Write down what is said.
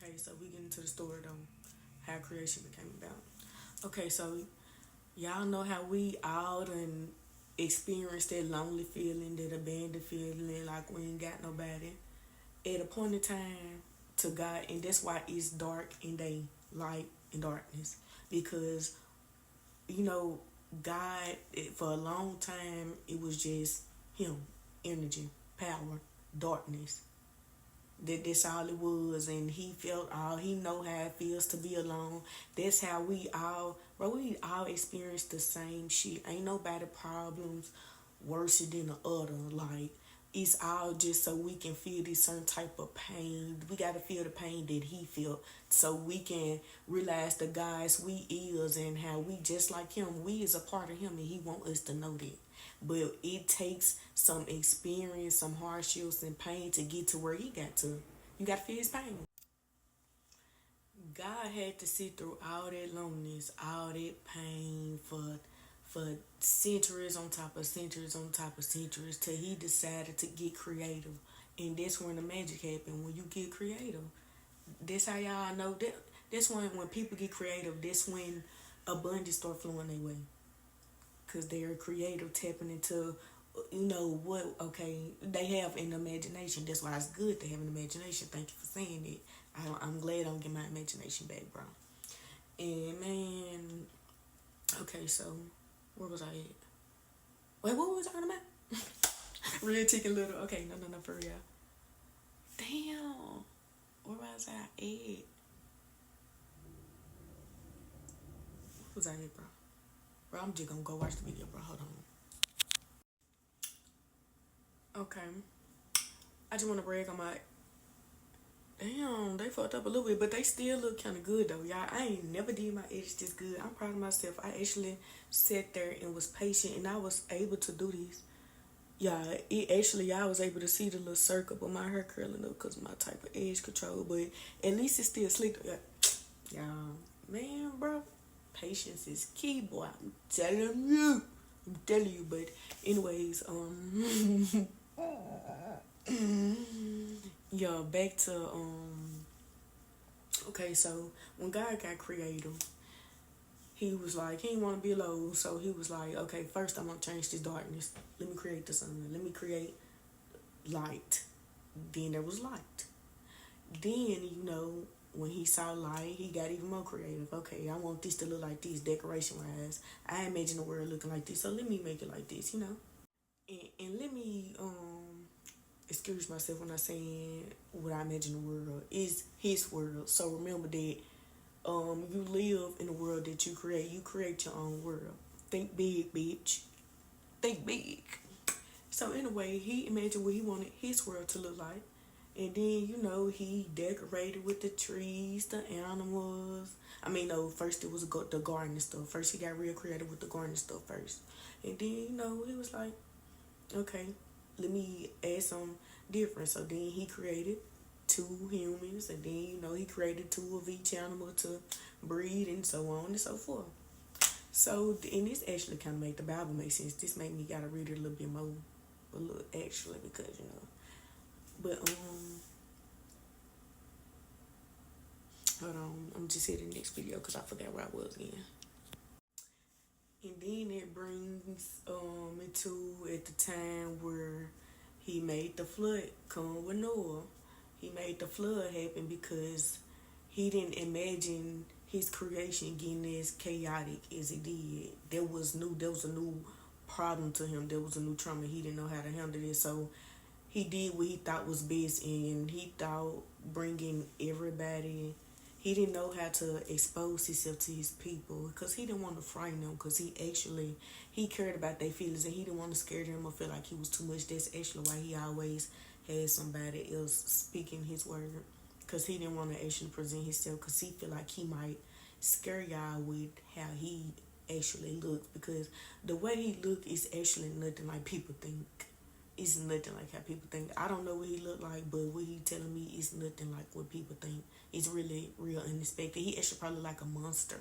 Okay, so we get into the story though, how creation became about. Okay, so y'all know how we all done experienced that lonely feeling, that abandoned feeling, like we ain't got nobody. At a point in time to God, and that's why it's dark and day, light and darkness. Because, you know, God, for a long time, it was just Him, energy, power, darkness. That's all it was, and he felt all he know how it feels to be alone. That's how we all, bro. We all experience the same shit. Ain't nobody problems worse than the other. Like it's all just so we can feel this certain type of pain. We gotta feel the pain that he felt, so we can realize the guys we is and how we just like him. We is a part of him, and he want us to know that. But it takes some experience, some hardships and pain to get to where he got to. You got to feel his pain. God had to sit through all that loneliness, all that pain for centuries on top of centuries on top of centuries till he decided to get creative. And that's when the magic happened. When you get creative, that's how y'all know that. That's when people get creative. That's when abundance start flowing their way. Cause they're creative, tapping into, what? Okay, they have an imagination. That's why it's good to have an imagination. Thank you for saying it. I'm glad I don't get my imagination back, bro. And man, okay, so where was I at? Wait, what was I talking about? Real chicken little. Okay, no, for real. Damn, where was I at? What was I at, bro? Bro, I'm just gonna go watch the video, bro. Hold on. Okay, I just want to brag on my. Damn, they fucked up a little bit, but they still look kind of good though, y'all. I ain't never did my edges this good. I'm proud of myself. I actually sat there and was patient, and I was able to do this. Yeah, it actually, I was able to see the little circle, but my hair curling up because of my type of edge control. But at least it's still slick. Yeah, man, bro, patience is key, boy. I'm telling you. I'm telling you. But anyways, yeah, back to okay, so when God got creative, he was like, he didn't want to be alone, so he was like, okay, first I'm gonna change this darkness. Let me create the sun. Let me create light. Then there was light. Then, when he saw light, he got even more creative. Okay, I want this to look like this, decoration wise. I imagine the world looking like this, so let me make it like this. And let me excuse myself when I saying what I imagine the world is his world. So remember that you live in the world that you create. You create your own world. Think big, bitch. Think big. So anyway, he imagined what he wanted his world to look like. And then, he decorated with the trees, the animals. I mean, no, first it was the garden stuff. First, he got real creative with the garden stuff first. And then, he was like, okay, let me add some different. So then he created two humans, and then he created two of each animal to breed, and so on and so forth. So, and this actually kind of make the Bible make sense. This made me gotta read it a little bit more, a little actually, because But hold on, I'm just hitting the next video because I forgot where I was again. And then it brings into at the time where he made the flood come with Noah. He made the flood happen because he didn't imagine his creation getting as chaotic as it did. There was a new problem to him. There was a new trauma. He didn't know how to handle it. So he did what he thought was best, and he thought bringing everybody. He didn't know how to expose himself to his people because he didn't want to frighten them, because he cared about their feelings, and he didn't want to scare them or feel like he was too much. That's actually why he always had somebody else speaking his word, because he didn't want to actually present himself, because he feel like he might scare y'all with how he actually looks, because the way he look is actually nothing like people think. It's nothing like how people think. I don't know what he look like, but what he telling me is nothing like what people think. It's really real unexpected. He actually probably like a monster.